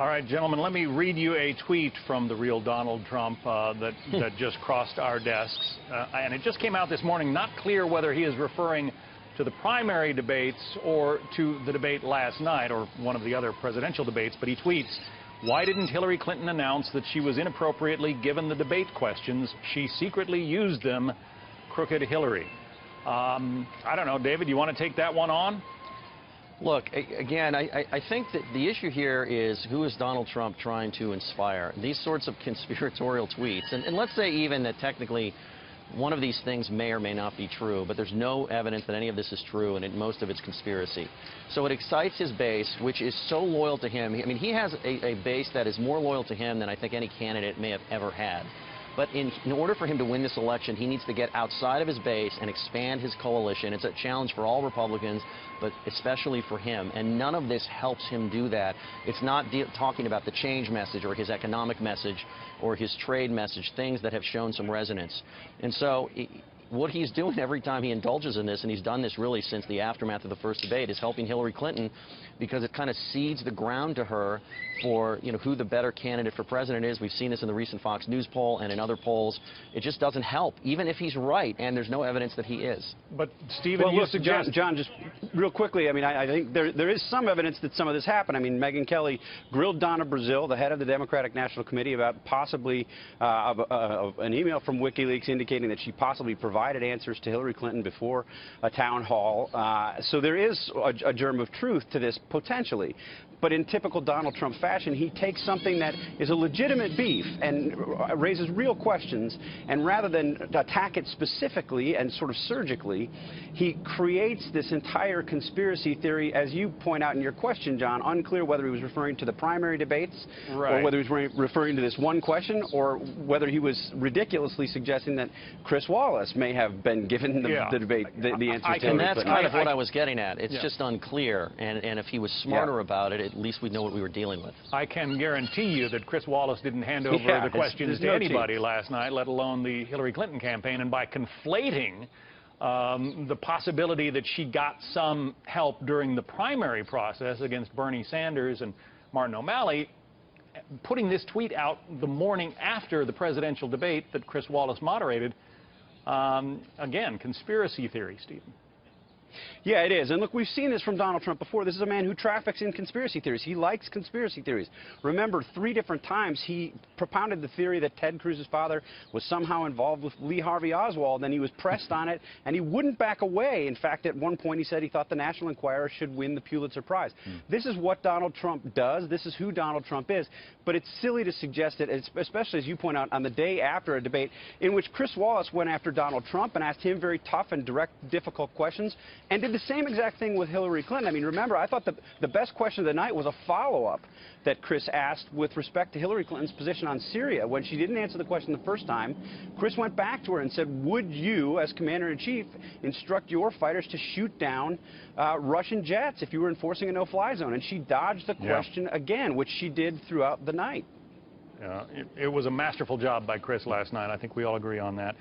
All right, gentlemen, let me read you a tweet from the real Donald Trump that just crossed our desks. And it just came out this morning. Not clear whether he is referring to the primary debates or to the debate last night or one of the other presidential debates. But he tweets, "Why didn't Hillary Clinton announce that she was inappropriately given the debate questions? She secretly used them. Crooked Hillary." I don't know, David, you want to take that one on? Look, again, I think that the issue here is who is Donald Trump trying to inspire? These sorts of conspiratorial tweets, and let's say even that technically one of these things may or may not be true, but there's no evidence that any of this is true, and most of it's conspiracy. So it excites his base, which is so loyal to him. I mean, he has a base that is more loyal to him than I think any candidate may have ever had. But in order for him to win this election, he needs to get outside of his base and expand his coalition. It's a challenge for all Republicans, but especially for him. And none of this helps him do that. It's not talking about the change message or his economic message or his trade message, things that have shown some resonance. And so what he's doing every time he indulges in this, and he's done this really since the aftermath of the first debate, is helping Hillary Clinton because it kind of seeds the ground to her for, who the better candidate for president is. We've seen this in the recent Fox News poll and in other polls. It just doesn't help, even if he's right, and there's no evidence that he is. But, Stephen, you suggest... John, just real quickly, I mean, I think there is some evidence that some of this happened. I mean, Megyn Kelly grilled Donna Brazile, the head of the Democratic National Committee, about possibly an email from WikiLeaks indicating that she possibly provided answers to Hillary Clinton before a town hall. So there is a germ of truth to this, potentially. But in typical Donald Trump fashion, he takes something that is a legitimate beef and raises real questions, and rather than attack it specifically and sort of surgically, he creates this entire conspiracy theory, as you point out in your question, John, unclear whether he was referring to the primary debates or whether he was referring to this one question, or whether he was ridiculously suggesting that Chris Wallace may have been given the debate, the answers to And that's kind of what I was getting at. It's just unclear, and if he was smarter about it, at least we'd know what we were dealing with. I can guarantee you that Chris Wallace didn't hand over the questions to anybody last night, let alone the Hillary Clinton campaign. And by conflating the possibility that she got some help during the primary process against Bernie Sanders and Martin O'Malley, putting this tweet out the morning after the presidential debate that Chris Wallace moderated, again, conspiracy theory, Stephen. Yeah, it is. And look, we've seen this from Donald Trump before. This is a man who traffics in conspiracy theories. He likes conspiracy theories. Remember, 3 different times he propounded the theory that Ted Cruz's father was somehow involved with Lee Harvey Oswald, and he was pressed on it, and he wouldn't back away. In fact, at one point he said he thought the National Enquirer should win the Pulitzer Prize. This is what Donald Trump does. This is who Donald Trump is. But it's silly to suggest that, especially as you point out, on the day after a debate in which Chris Wallace went after Donald Trump and asked him very tough and direct, difficult questions, and did the same exact thing with Hillary Clinton. I mean, remember, I thought the best question of the night was a follow-up that Chris asked with respect to Hillary Clinton's position on Syria. When she didn't answer the question the first time, Chris went back to her and said, would you, as Commander-in-Chief, instruct your fighters to shoot down Russian jets if you were enforcing a no-fly zone? And she dodged the question again, which she did throughout the night. It was a masterful job by Chris last night. I think we all agree on that.